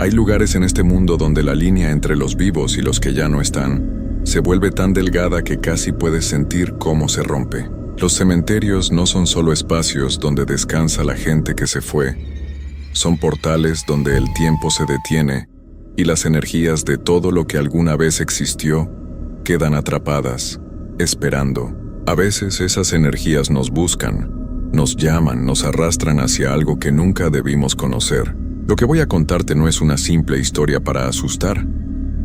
Hay lugares en este mundo donde la línea entre los vivos y los que ya no están se vuelve tan delgada que casi puedes sentir cómo se rompe. Los cementerios no son solo espacios donde descansa la gente que se fue. Son portales donde el tiempo se detiene y las energías de todo lo que alguna vez existió quedan atrapadas, esperando. A veces esas energías nos buscan, nos llaman, nos arrastran hacia algo que nunca debimos conocer. Lo que voy a contarte no es una simple historia para asustar,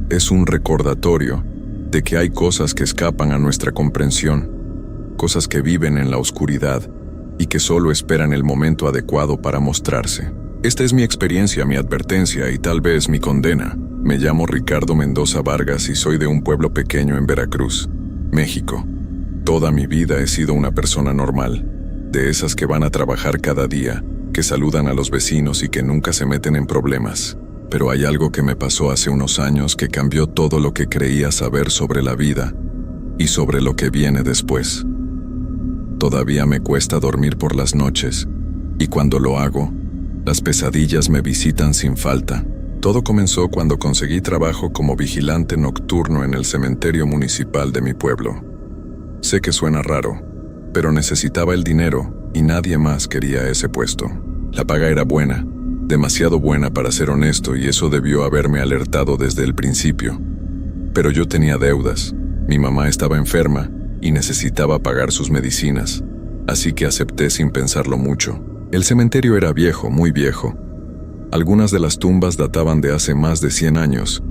es un recordatorio de que hay cosas que escapan a nuestra comprensión, cosas que viven en la oscuridad y que solo esperan el momento adecuado para mostrarse. Esta es mi experiencia, mi advertencia y tal vez mi condena. Me llamo Ricardo Mendoza Vargas y soy de un pueblo pequeño en Veracruz, México. Toda mi vida he sido una persona normal, de esas que van a trabajar cada día, que saludan a los vecinos y que nunca se meten en problemas. Pero hay algo que me pasó hace unos años que cambió todo lo que creía saber sobre la vida y sobre lo que viene después. Todavía me cuesta dormir por las noches, y cuando lo hago, las pesadillas me visitan sin falta. Todo comenzó cuando conseguí trabajo como vigilante nocturno en el cementerio municipal de mi pueblo. Sé que suena raro, pero necesitaba el dinero y nadie más quería ese puesto. La paga era buena, demasiado buena para ser honesto, y eso debió haberme alertado desde el principio. Pero yo tenía deudas, mi mamá estaba enferma y necesitaba pagar sus medicinas, así que acepté sin pensarlo mucho. El cementerio era viejo, muy viejo. Algunas de las tumbas databan de hace más de 100 años,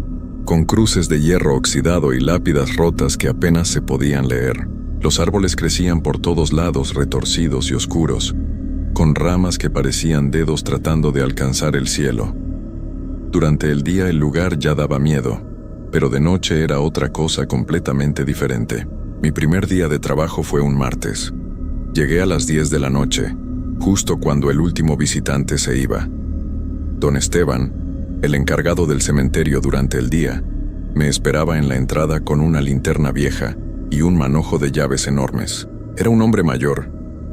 con cruces de hierro oxidado y lápidas rotas que apenas se podían leer. Los árboles crecían por todos lados, retorcidos y oscuros, con ramas que parecían dedos tratando de alcanzar el cielo. Durante el día el lugar ya daba miedo, pero de noche era otra cosa completamente diferente. Mi primer día de trabajo fue un martes. Llegué a las 10 de la noche, justo cuando el último visitante se iba. Don Esteban, el encargado del cementerio durante el día, me esperaba en la entrada con una linterna vieja y un manojo de llaves enormes. Era un hombre mayor,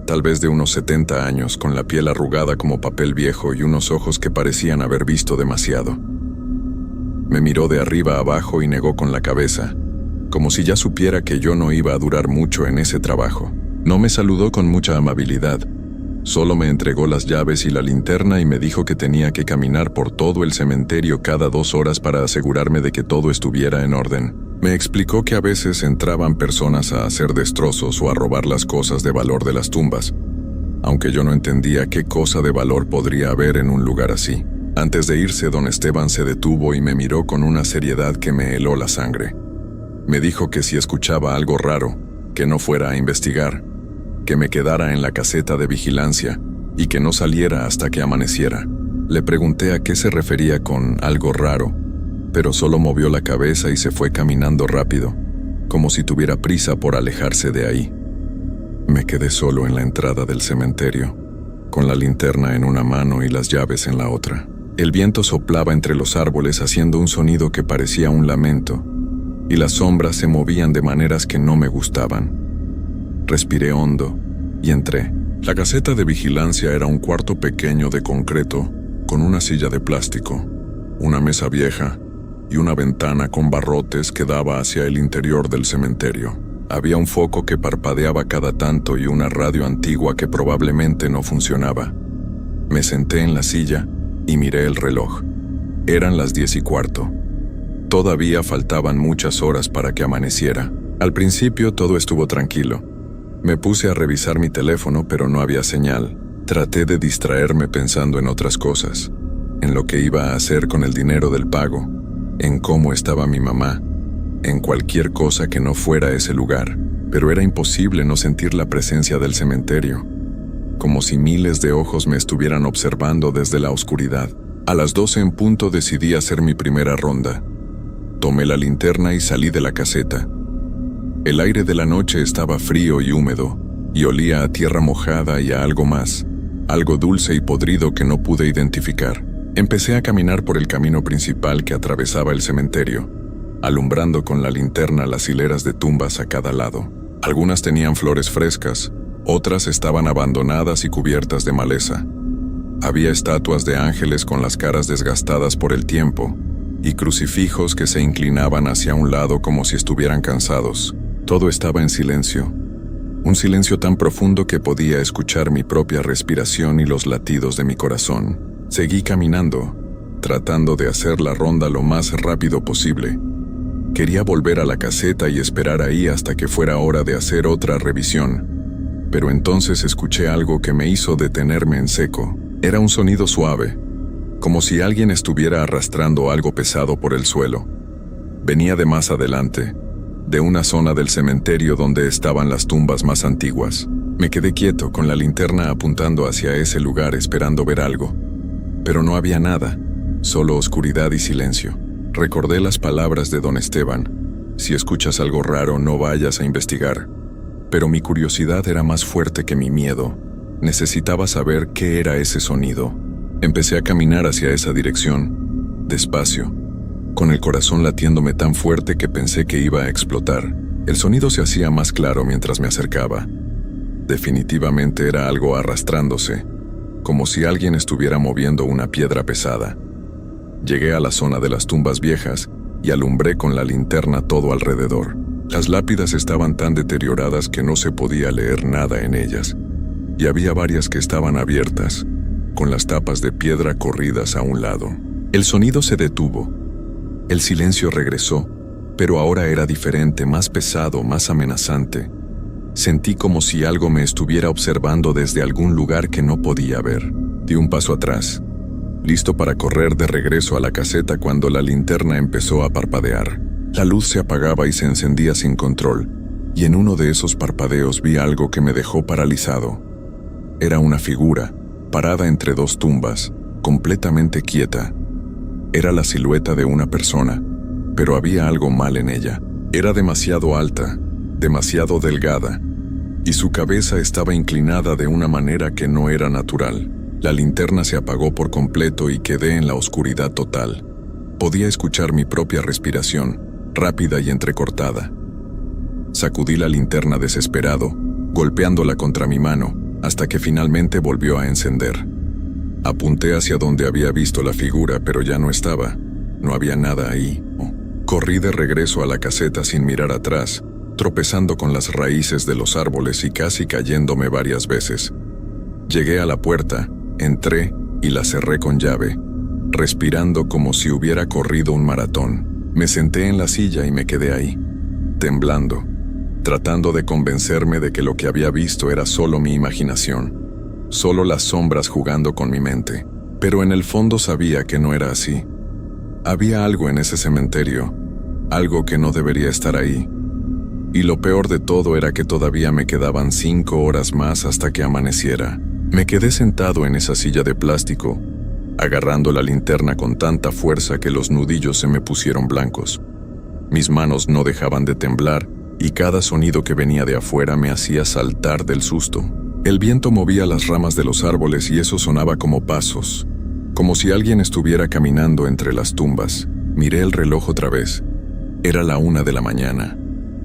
tal vez de unos 70 años, con la piel arrugada como papel viejo y unos ojos que parecían haber visto demasiado. Me miró de arriba a abajo y negó con la cabeza, como si ya supiera que yo no iba a durar mucho en ese trabajo. No me saludó con mucha amabilidad. Solo me entregó las llaves y la linterna y me dijo que tenía que caminar por todo el cementerio cada 2 horas para asegurarme de que todo estuviera en orden. Me explicó que a veces entraban personas a hacer destrozos o a robar las cosas de valor de las tumbas, aunque yo no entendía qué cosa de valor podría haber en un lugar así. Antes de irse, don Esteban se detuvo y me miró con una seriedad que me heló la sangre. Me dijo que si escuchaba algo raro, que no fuera a investigar, que me quedara en la caseta de vigilancia y que no saliera hasta que amaneciera. Le pregunté a qué se refería con algo raro, pero solo movió la cabeza y se fue caminando rápido, como si tuviera prisa por alejarse de ahí. Me quedé solo en la entrada del cementerio, con la linterna en una mano y las llaves en la otra. El viento soplaba entre los árboles haciendo un sonido que parecía un lamento, y las sombras se movían de maneras que no me gustaban. Respiré hondo y entré. La caseta de vigilancia era un cuarto pequeño de concreto con una silla de plástico, una mesa vieja y una ventana con barrotes que daba hacia el interior del cementerio. Había un foco que parpadeaba cada tanto y una radio antigua que probablemente no funcionaba. Me senté en la silla y miré el reloj. Eran las 10:15. Todavía faltaban muchas horas para que amaneciera. Al principio todo estuvo tranquilo. Me puse a revisar mi teléfono, pero no había señal. Traté de distraerme pensando en otras cosas, en lo que iba a hacer con el dinero del pago, en cómo estaba mi mamá, en cualquier cosa que no fuera ese lugar. Pero era imposible no sentir la presencia del cementerio, como si miles de ojos me estuvieran observando desde la oscuridad. A las 12 en punto decidí hacer mi primera ronda. Tomé la linterna y salí de la caseta. El aire de la noche estaba frío y húmedo, y olía a tierra mojada y a algo más, algo dulce y podrido que no pude identificar. Empecé a caminar por el camino principal que atravesaba el cementerio, alumbrando con la linterna las hileras de tumbas a cada lado. Algunas tenían flores frescas, otras estaban abandonadas y cubiertas de maleza. Había estatuas de ángeles con las caras desgastadas por el tiempo y crucifijos que se inclinaban hacia un lado como si estuvieran cansados. Todo estaba en silencio. Un silencio tan profundo que podía escuchar mi propia respiración y los latidos de mi corazón. Seguí caminando, tratando de hacer la ronda lo más rápido posible. Quería volver a la caseta y esperar ahí hasta que fuera hora de hacer otra revisión. Pero entonces escuché algo que me hizo detenerme en seco. Era un sonido suave, como si alguien estuviera arrastrando algo pesado por el suelo. Venía de más adelante, de una zona del cementerio donde estaban las tumbas más antiguas. Me quedé quieto con la linterna apuntando hacia ese lugar esperando ver algo. Pero no había nada, solo oscuridad y silencio. Recordé las palabras de don Esteban: si escuchas algo raro, no vayas a investigar. Pero mi curiosidad era más fuerte que mi miedo. Necesitaba saber qué era ese sonido. Empecé a caminar hacia esa dirección, despacio, con el corazón latiéndome tan fuerte que pensé que iba a explotar. El sonido se hacía más claro mientras me acercaba. Definitivamente era algo arrastrándose, como si alguien estuviera moviendo una piedra pesada. Llegué a la zona de las tumbas viejas y alumbré con la linterna todo alrededor. Las lápidas estaban tan deterioradas que no se podía leer nada en ellas, y había varias que estaban abiertas, con las tapas de piedra corridas a un lado. El sonido se detuvo. El silencio regresó, pero ahora era diferente, más pesado, más amenazante. Sentí como si algo me estuviera observando desde algún lugar que no podía ver. Di un paso atrás, listo para correr de regreso a la caseta cuando la linterna empezó a parpadear. La luz se apagaba y se encendía sin control, y en uno de esos parpadeos vi algo que me dejó paralizado. Era una figura, parada entre dos tumbas, completamente quieta. Era la silueta de una persona, pero había algo mal en ella. Era demasiado alta, demasiado delgada, y su cabeza estaba inclinada de una manera que no era natural. La linterna se apagó por completo y quedé en la oscuridad total. Podía escuchar mi propia respiración, rápida y entrecortada. Sacudí la linterna desesperado, golpeándola contra mi mano, hasta que finalmente volvió a encender. Apunté hacia donde había visto la figura, pero ya no estaba. No había nada ahí. Corrí de regreso a la caseta sin mirar atrás, tropezando con las raíces de los árboles y casi cayéndome varias veces. Llegué a la puerta, entré y la cerré con llave, respirando como si hubiera corrido un maratón. Me senté en la silla y me quedé ahí, temblando, tratando de convencerme de que lo que había visto era solo mi imaginación, solo las sombras jugando con mi mente. Pero en el fondo sabía que no era así. Había algo en ese cementerio, algo que no debería estar ahí. Y lo peor de todo era que todavía me quedaban 5 horas más hasta que amaneciera. Me quedé sentado en esa silla de plástico, agarrando la linterna con tanta fuerza que los nudillos se me pusieron blancos. Mis manos no dejaban de temblar y cada sonido que venía de afuera me hacía saltar del susto. El viento movía las ramas de los árboles y eso sonaba como pasos, como si alguien estuviera caminando entre las tumbas. Miré el reloj otra vez. Era la 1 de la mañana.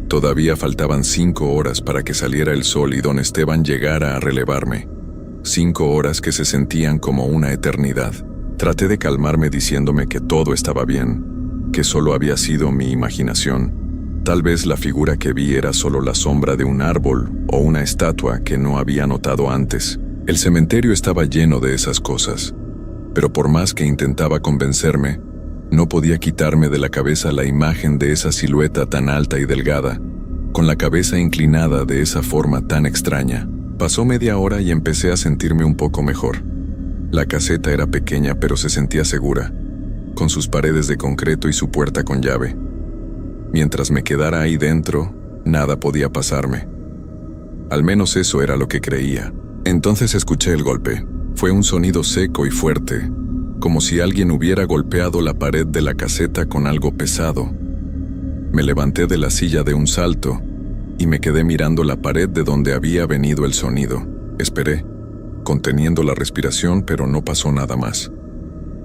Todavía faltaban 5 horas para que saliera el sol y don Esteban llegara a relevarme. 5 horas que se sentían como una eternidad. Traté de calmarme diciéndome que todo estaba bien, que solo había sido mi imaginación. Tal vez la figura que vi era solo la sombra de un árbol o una estatua que no había notado antes. El cementerio estaba lleno de esas cosas, pero por más que intentaba convencerme, no podía quitarme de la cabeza la imagen de esa silueta tan alta y delgada, con la cabeza inclinada de esa forma tan extraña. Pasó media hora y empecé a sentirme un poco mejor. La caseta era pequeña pero se sentía segura, con sus paredes de concreto y su puerta con llave. Mientras me quedara ahí dentro, nada podía pasarme. Al menos eso era lo que creía. Entonces escuché el golpe. Fue un sonido seco y fuerte, como si alguien hubiera golpeado la pared de la caseta con algo pesado. Me levanté de la silla de un salto y me quedé mirando la pared de donde había venido el sonido. Esperé, conteniendo la respiración, pero no pasó nada más.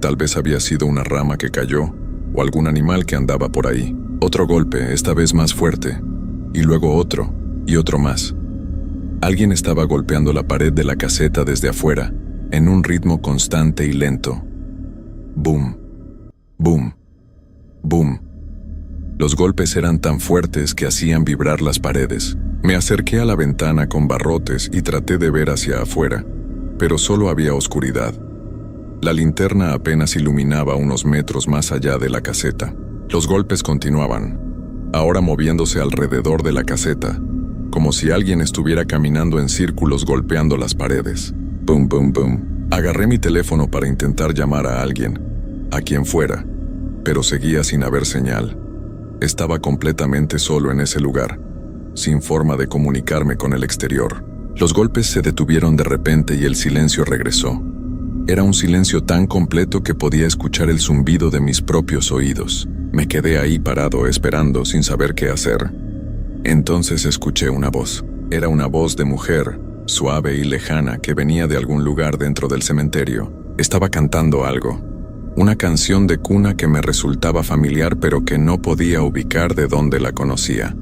Tal vez había sido una rama que cayó o algún animal que andaba por ahí. Otro golpe, esta vez más fuerte, y luego otro y otro más. Alguien estaba golpeando la pared de la caseta desde afuera, en un ritmo constante y lento. Boom, boom, boom. Los golpes eran tan fuertes que hacían vibrar las paredes. Me acerqué a la ventana con barrotes y traté de ver hacia afuera, pero solo había oscuridad. La linterna apenas iluminaba unos metros más allá de la caseta. Los golpes continuaban, ahora moviéndose alrededor de la caseta, como si alguien estuviera caminando en círculos golpeando las paredes. Boom, boom, boom. Agarré mi teléfono para intentar llamar a alguien, a quien fuera, pero seguía sin haber señal. Estaba completamente solo en ese lugar, sin forma de comunicarme con el exterior. Los golpes se detuvieron de repente y el silencio regresó. Era un silencio tan completo que podía escuchar el zumbido de mis propios oídos. Me quedé ahí parado esperando sin saber qué hacer. Entonces escuché una voz. Era una voz de mujer, suave y lejana, que venía de algún lugar dentro del cementerio. Estaba cantando algo. Una canción de cuna que me resultaba familiar pero que no podía ubicar de dónde la conocía.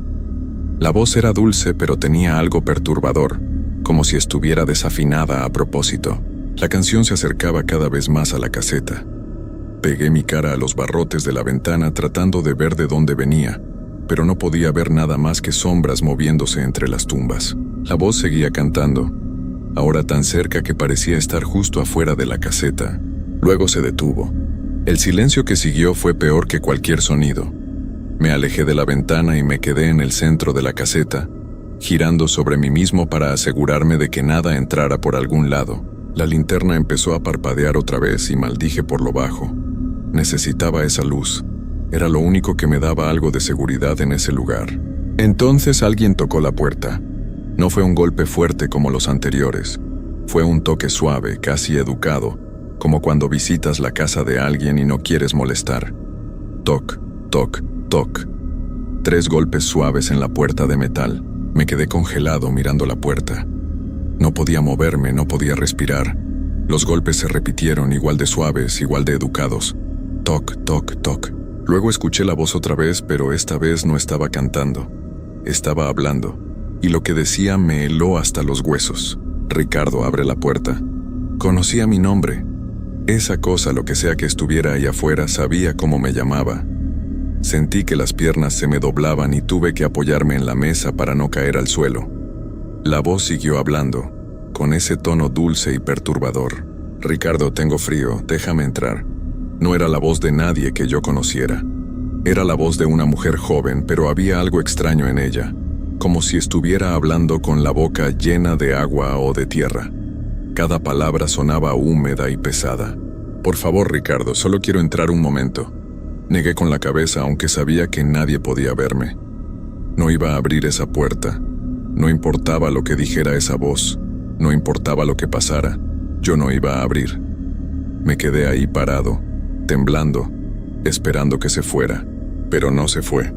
La voz era dulce pero tenía algo perturbador, como si estuviera desafinada a propósito. La canción se acercaba cada vez más a la caseta. Pegué mi cara a los barrotes de la ventana tratando de ver de dónde venía, pero no podía ver nada más que sombras moviéndose entre las tumbas. La voz seguía cantando, ahora tan cerca que parecía estar justo afuera de la caseta. Luego se detuvo. El silencio que siguió fue peor que cualquier sonido. Me alejé de la ventana y me quedé en el centro de la caseta, girando sobre mí mismo para asegurarme de que nada entrara por algún lado. La linterna empezó a parpadear otra vez y maldije por lo bajo. Necesitaba esa luz. Era lo único que me daba algo de seguridad en ese lugar. Entonces alguien tocó la puerta. No fue un golpe fuerte como los anteriores. Fue un toque suave, casi educado, como cuando visitas la casa de alguien y no quieres molestar. Toc, toc, toc. 3 golpes suaves en la puerta de metal. Me quedé congelado mirando la puerta. No podía moverme, no podía respirar. Los golpes se repitieron, igual de suaves, igual de educados. Toc, toc, toc. Luego escuché la voz otra vez, pero esta vez no estaba cantando. Estaba hablando, y lo que decía me heló hasta los huesos. Ricardo, abre la puerta. Conocía mi nombre. Esa cosa, lo que sea que estuviera ahí afuera, sabía cómo me llamaba. Sentí que las piernas se me doblaban y tuve que apoyarme en la mesa para no caer al suelo. La voz siguió hablando, con ese tono dulce y perturbador. Ricardo, tengo frío, déjame entrar. No era la voz de nadie que yo conociera. Era la voz de una mujer joven, pero había algo extraño en ella, como si estuviera hablando con la boca llena de agua o de tierra. Cada palabra sonaba húmeda y pesada. Por favor, Ricardo, solo quiero entrar un momento. Negué con la cabeza, aunque sabía que nadie podía verme. No iba a abrir esa puerta. No importaba lo que dijera esa voz. No importaba lo que pasara. Yo no iba a abrir. Me quedé ahí parado, temblando, esperando que se fuera. Pero no se fue.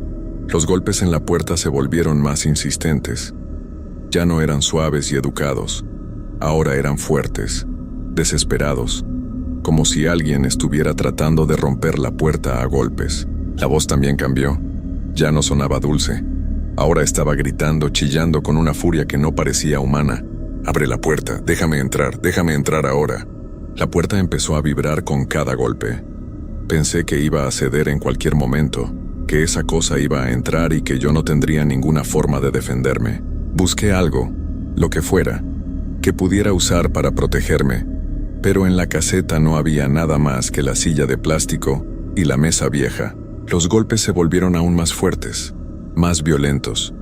Los golpes en la puerta se volvieron más insistentes. Ya no eran suaves y educados. Ahora eran fuertes, desesperados, como si alguien estuviera tratando de romper la puerta a golpes. La voz también cambió. Ya no sonaba dulce. Ahora estaba gritando, chillando con una furia que no parecía humana. Abre la puerta, déjame entrar ahora. La puerta empezó a vibrar con cada golpe. Pensé que iba a ceder en cualquier momento, que esa cosa iba a entrar y que yo no tendría ninguna forma de defenderme. Busqué algo, lo que fuera, que pudiera usar para protegerme, pero en la caseta no había nada más que la silla de plástico y la mesa vieja. Los golpes se volvieron aún más fuertes, más violentos.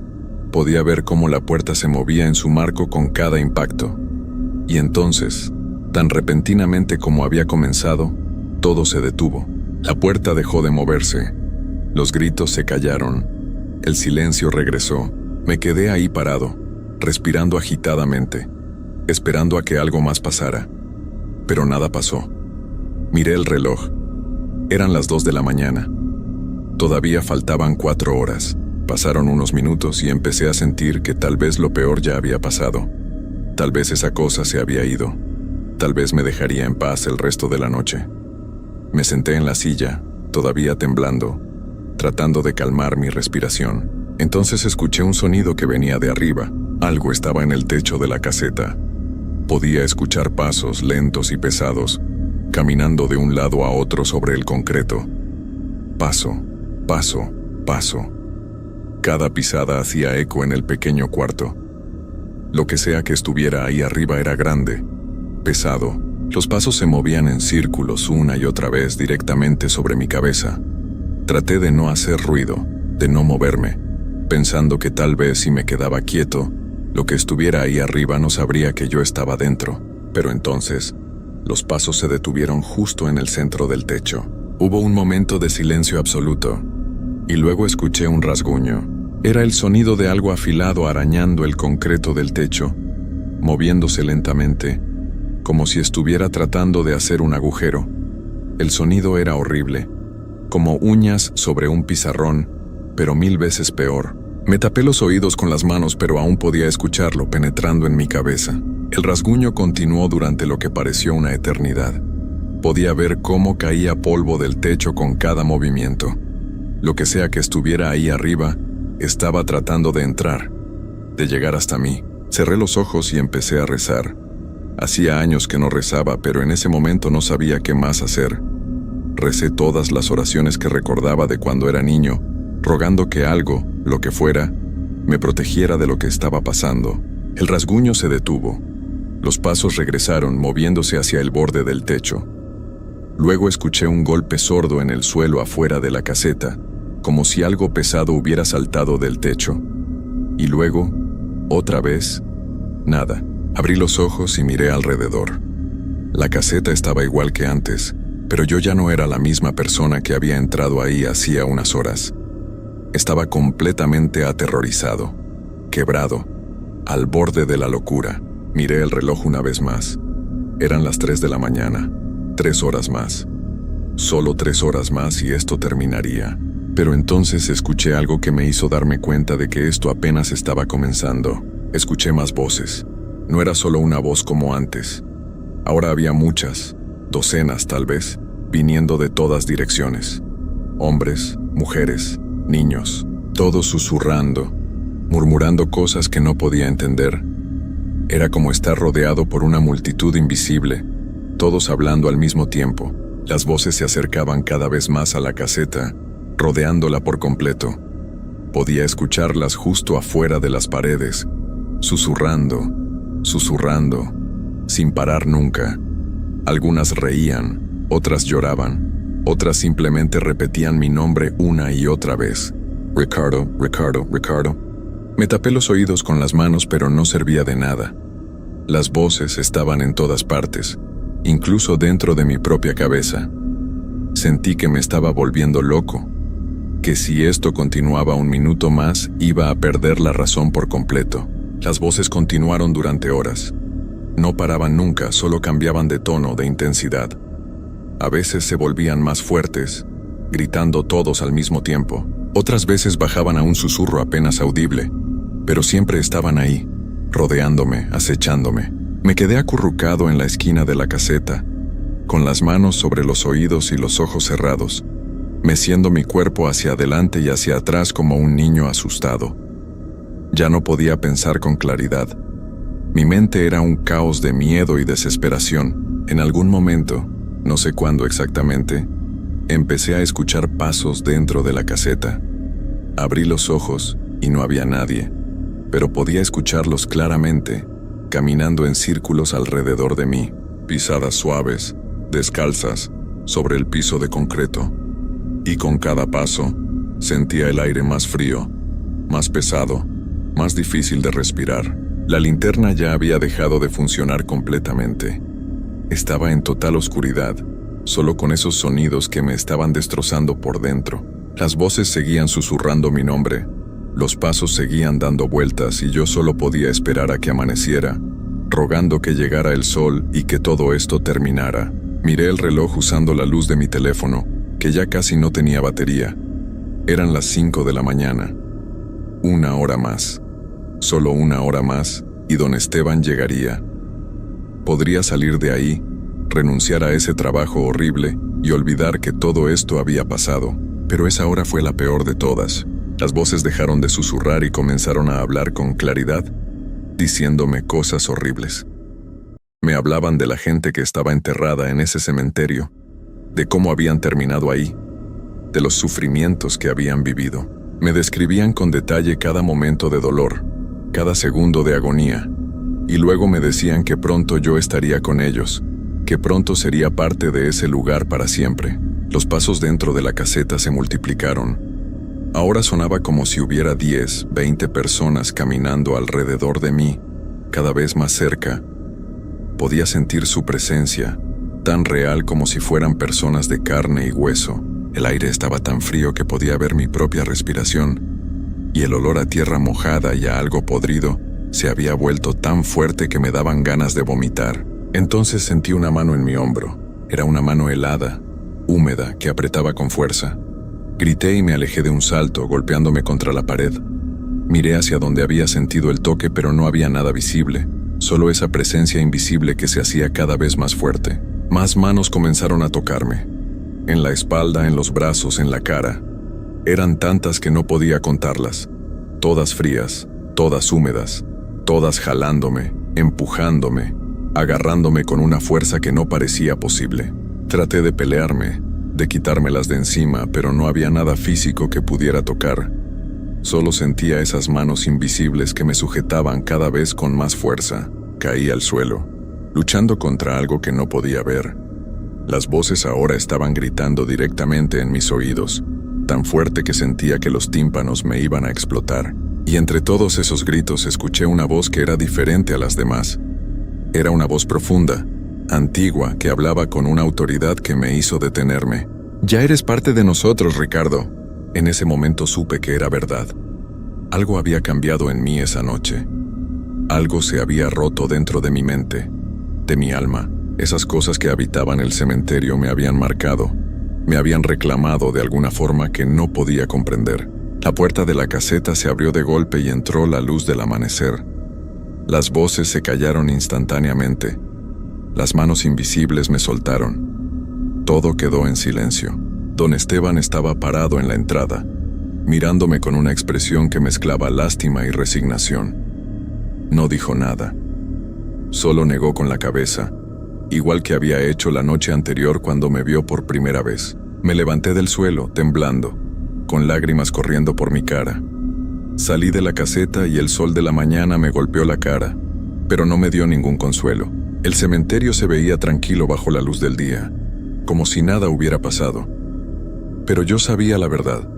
Podía ver cómo la puerta se movía en su marco con cada impacto. Y entonces, tan repentinamente como había comenzado, todo se detuvo. La puerta dejó de moverse. Los gritos se callaron. El silencio regresó. Me quedé ahí parado, respirando agitadamente, esperando a que algo más pasara. Pero nada pasó. Miré el reloj. Eran las 2 de la mañana. Todavía faltaban 4 horas. Pasaron unos minutos y empecé a sentir que tal vez lo peor ya había pasado. Tal vez esa cosa se había ido. Tal vez me dejaría en paz el resto de la noche. Me senté en la silla, todavía temblando, tratando de calmar mi respiración. Entonces escuché un sonido que venía de arriba. Algo estaba en el techo de la caseta. Podía escuchar pasos lentos y pesados, caminando de un lado a otro sobre el concreto. Paso, paso, paso. Cada pisada hacía eco en el pequeño cuarto. Lo que sea que estuviera ahí arriba era grande, pesado. Los pasos se movían en círculos una y otra vez directamente sobre mi cabeza. Traté de no hacer ruido, de no moverme, pensando que tal vez si me quedaba quieto, lo que estuviera ahí arriba no sabría que yo estaba dentro. Pero entonces, los pasos se detuvieron justo en el centro del techo. Hubo un momento de silencio absoluto, y luego escuché un rasguño. Era el sonido de algo afilado arañando el concreto del techo, moviéndose lentamente, como si estuviera tratando de hacer un agujero. El sonido era horrible, como uñas sobre un pizarrón, pero 1000 veces peor. Me tapé los oídos con las manos, pero aún podía escucharlo penetrando en mi cabeza. El rasguño continuó durante lo que pareció una eternidad. Podía ver cómo caía polvo del techo con cada movimiento. Lo que sea que estuviera ahí arriba, estaba tratando de entrar, de llegar hasta mí. Cerré los ojos y empecé a rezar. Hacía años que no rezaba, pero en ese momento no sabía qué más hacer. Recé todas las oraciones que recordaba de cuando era niño, rogando que algo, lo que fuera, me protegiera de lo que estaba pasando. El rasguño se detuvo. Los pasos regresaron, moviéndose hacia el borde del techo. Luego escuché un golpe sordo en el suelo afuera de la caseta, como si algo pesado hubiera saltado del techo. Y luego, otra vez, nada. Abrí los ojos y miré alrededor. La caseta estaba igual que antes, pero yo ya no era la misma persona que había entrado ahí hacía unas horas. Estaba completamente aterrorizado, quebrado, al borde de la locura. Miré el reloj una vez más. Eran las 3 de la mañana, 3 horas más. Solo 3 horas más y esto terminaría. Pero entonces escuché algo que me hizo darme cuenta de que esto apenas estaba comenzando. Escuché más voces. No era solo una voz como antes. Ahora había muchas, docenas tal vez, viniendo de todas direcciones. Hombres, mujeres, niños, todos susurrando, murmurando cosas que no podía entender. Era como estar rodeado por una multitud invisible, todos hablando al mismo tiempo. Las voces se acercaban cada vez más a la caseta, rodeándola por completo. Podía escucharlas justo afuera de las paredes, susurrando, susurrando, sin parar nunca. Algunas reían, otras lloraban, otras simplemente repetían mi nombre una y otra vez. Ricardo, Ricardo, Ricardo. Me tapé los oídos con las manos, pero no servía de nada. Las voces estaban en todas partes, incluso dentro de mi propia cabeza. Sentí que me estaba volviendo loco, que si esto continuaba un minuto más, iba a perder la razón por completo. Las voces continuaron durante horas. No paraban nunca, solo cambiaban de tono, de intensidad. A veces se volvían más fuertes, gritando todos al mismo tiempo. Otras veces bajaban a un susurro apenas audible, pero siempre estaban ahí, rodeándome, acechándome. Me quedé acurrucado en la esquina de la caseta, con las manos sobre los oídos y los ojos cerrados, meciendo mi cuerpo hacia adelante y hacia atrás como un niño asustado. Ya no podía pensar con claridad. Mi mente era un caos de miedo y desesperación. En algún momento, no sé cuándo exactamente, empecé a escuchar pasos dentro de la caseta. Abrí los ojos y no había nadie, pero podía escucharlos claramente, caminando en círculos alrededor de mí, pisadas suaves, descalzas, sobre el piso de concreto. Y con cada paso, sentía el aire más frío, más pesado, más difícil de respirar. La linterna ya había dejado de funcionar completamente. Estaba en total oscuridad, solo con esos sonidos que me estaban destrozando por dentro. Las voces seguían susurrando mi nombre, los pasos seguían dando vueltas y yo solo podía esperar a que amaneciera, rogando que llegara el sol y que todo esto terminara. Miré el reloj usando la luz de mi teléfono, que ya casi no tenía batería. Eran las 5 de la mañana. 1 hora más. Solo 1 hora más, y don Esteban llegaría. Podría salir de ahí, renunciar a ese trabajo horrible y olvidar que todo esto había pasado. Pero esa hora fue la peor de todas. Las voces dejaron de susurrar y comenzaron a hablar con claridad, diciéndome cosas horribles. Me hablaban de la gente que estaba enterrada en ese cementerio, de cómo habían terminado ahí, de los sufrimientos que habían vivido. Me describían con detalle cada momento de dolor, cada segundo de agonía, y luego me decían que pronto yo estaría con ellos, que pronto sería parte de ese lugar para siempre. Los pasos dentro de la caseta se multiplicaron. Ahora sonaba como si hubiera 10, 20 personas caminando alrededor de mí, cada vez más cerca. Podía sentir su presencia, tan real como si fueran personas de carne y hueso. El aire estaba tan frío que podía ver mi propia respiración, y el olor a tierra mojada y a algo podrido se había vuelto tan fuerte que me daban ganas de vomitar. Entonces sentí una mano en mi hombro. Era una mano helada, húmeda, que apretaba con fuerza. Grité y me alejé de un salto, golpeándome contra la pared. Miré hacia donde había sentido el toque, pero no había nada visible, solo esa presencia invisible que se hacía cada vez más fuerte. Más manos comenzaron a tocarme. En la espalda, en los brazos, en la cara. Eran tantas que no podía contarlas. Todas frías, todas húmedas, todas jalándome, empujándome, agarrándome con una fuerza que no parecía posible. Traté de pelearme, de quitármelas de encima, pero no había nada físico que pudiera tocar. Solo sentía esas manos invisibles que me sujetaban cada vez con más fuerza. Caí al suelo, luchando contra algo que no podía ver. Las voces ahora estaban gritando directamente en mis oídos, tan fuerte que sentía que los tímpanos me iban a explotar. Y entre todos esos gritos escuché una voz que era diferente a las demás. Era una voz profunda, antigua, que hablaba con una autoridad que me hizo detenerme. «Ya eres parte de nosotros, Ricardo». En ese momento supe que era verdad. Algo había cambiado en mí esa noche. Algo se había roto dentro de mi mente, de mi alma. Esas cosas que habitaban el cementerio me habían marcado, me habían reclamado de alguna forma que no podía comprender. La puerta de la caseta se abrió de golpe y entró la luz del amanecer. Las voces se callaron instantáneamente. Las manos invisibles me soltaron. Todo quedó en silencio. Don Esteban estaba parado en la entrada, mirándome con una expresión que mezclaba lástima y resignación. No dijo nada. Solo negó con la cabeza, igual que había hecho la noche anterior cuando me vio por primera vez. Me levanté del suelo, temblando, con lágrimas corriendo por mi cara. Salí de la caseta y el sol de la mañana me golpeó la cara, pero no me dio ningún consuelo. El cementerio se veía tranquilo bajo la luz del día, como si nada hubiera pasado. Pero yo sabía la verdad.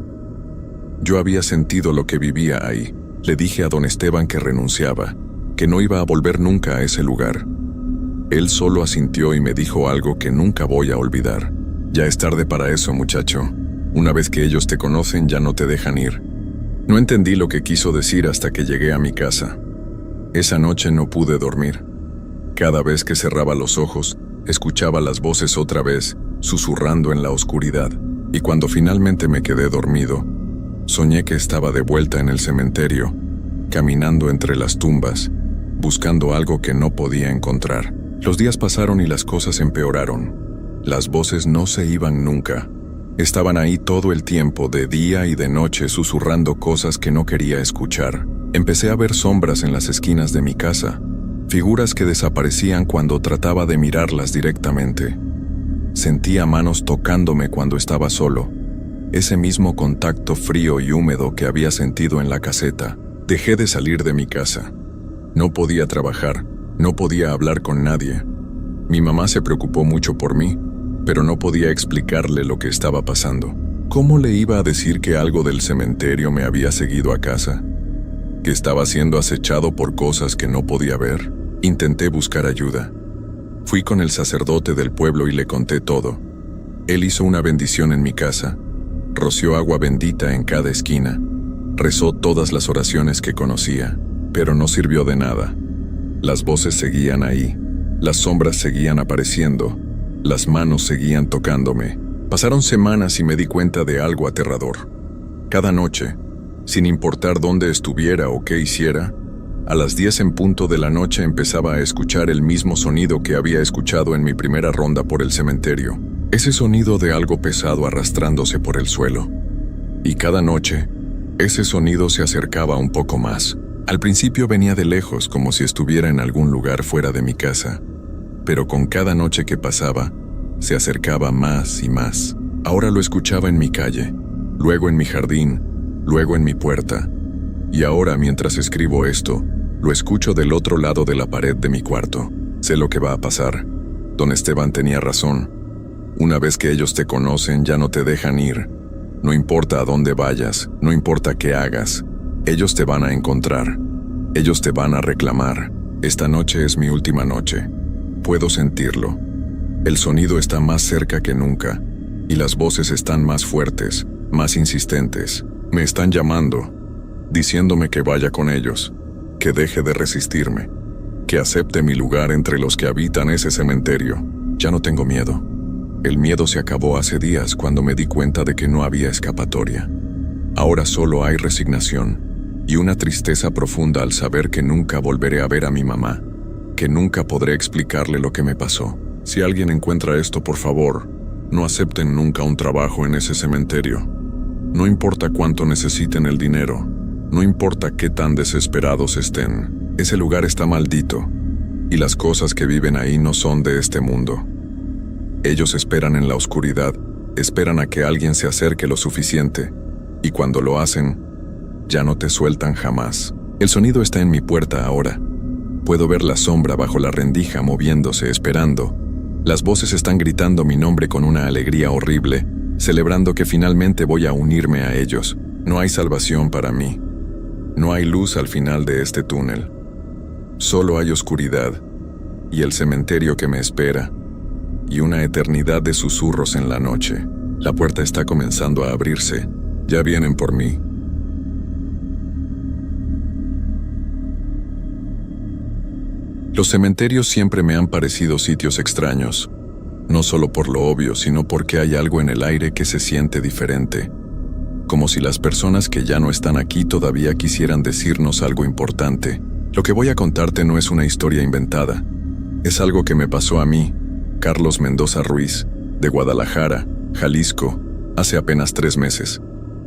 Yo había sentido lo que vivía ahí. Le dije a don Esteban que renunciaba, que no iba a volver nunca a ese lugar. Él solo asintió y me dijo algo que nunca voy a olvidar. «Ya es tarde para eso, muchacho. Una vez que ellos te conocen, ya no te dejan ir». No entendí lo que quiso decir hasta que llegué a mi casa. Esa noche no pude dormir. Cada vez que cerraba los ojos, escuchaba las voces otra vez, susurrando en la oscuridad. Y cuando finalmente me quedé dormido, soñé que estaba de vuelta en el cementerio, caminando entre las tumbas, buscando algo que no podía encontrar. Los días pasaron y las cosas empeoraron. Las voces no se iban nunca. Estaban ahí todo el tiempo, de día y de noche, susurrando cosas que no quería escuchar. Empecé a ver sombras en las esquinas de mi casa, figuras que desaparecían cuando trataba de mirarlas directamente. Sentía manos tocándome cuando estaba solo, ese mismo contacto frío y húmedo que había sentido en la caseta. Dejé de salir de mi casa. No podía trabajar, no podía hablar con nadie. Mi mamá se preocupó mucho por mí, pero no podía explicarle lo que estaba pasando. ¿Cómo le iba a decir que algo del cementerio me había seguido a casa? Que estaba siendo acechado por cosas que no podía ver. Intenté buscar ayuda. Fui con el sacerdote del pueblo y le conté todo. Él hizo una bendición en mi casa, roció agua bendita en cada esquina, rezó todas las oraciones que conocía, pero no sirvió de nada. Las voces seguían ahí, las sombras seguían apareciendo, las manos seguían tocándome. Pasaron semanas y me di cuenta de algo aterrador. Cada noche, sin importar dónde estuviera o qué hiciera, a las 10 en punto de la noche empezaba a escuchar el mismo sonido que había escuchado en mi primera ronda por el cementerio. Ese sonido de algo pesado arrastrándose por el suelo. Y cada noche, ese sonido se acercaba un poco más. Al principio venía de lejos, como si estuviera en algún lugar fuera de mi casa. pero con cada noche que pasaba, se acercaba más y más. Ahora lo escuchaba en mi calle, luego en mi jardín, luego en mi puerta. Y ahora, mientras escribo esto, lo escucho del otro lado de la pared de mi cuarto. Sé lo que va a pasar. Don Esteban tenía razón. Una vez que ellos te conocen, ya no te dejan ir. No importa a dónde vayas, no importa qué hagas, ellos te van a encontrar. Ellos te van a reclamar. Esta noche es mi última noche. Puedo sentirlo. El sonido está más cerca que nunca, y las voces están más fuertes, más insistentes. Me están llamando, diciéndome que vaya con ellos, que deje de resistirme, que acepte mi lugar entre los que habitan ese cementerio. Ya no tengo miedo. El miedo se acabó hace días cuando me di cuenta de que no había escapatoria. Ahora solo hay resignación y una tristeza profunda al saber que nunca volveré a ver a mi mamá, que nunca podré explicarle lo que me pasó. Si alguien encuentra esto, por favor, no acepten nunca un trabajo en ese cementerio. No importa cuánto necesiten el dinero, no importa qué tan desesperados estén. Ese lugar está maldito, y las cosas que viven ahí no son de este mundo. Ellos esperan en la oscuridad, esperan a que alguien se acerque lo suficiente, y cuando lo hacen, ya no te sueltan jamás. El sonido está en mi puerta ahora. Puedo ver la sombra bajo la rendija moviéndose, esperando. Las voces están gritando mi nombre con una alegría horrible, celebrando que finalmente voy a unirme a ellos. No hay salvación para mí. No hay luz al final de este túnel. Solo hay oscuridad, y el cementerio que me espera, y una eternidad de susurros en la noche. La puerta está comenzando a abrirse. Ya vienen por mí. Los cementerios siempre me han parecido sitios extraños, no solo por lo obvio, sino porque hay algo en el aire que se siente diferente, como si las personas que ya no están aquí todavía quisieran decirnos algo importante. Lo que voy a contarte no es una historia inventada, es algo que me pasó a mí, Carlos Mendoza Ruiz, de Guadalajara, Jalisco, hace apenas 3 meses.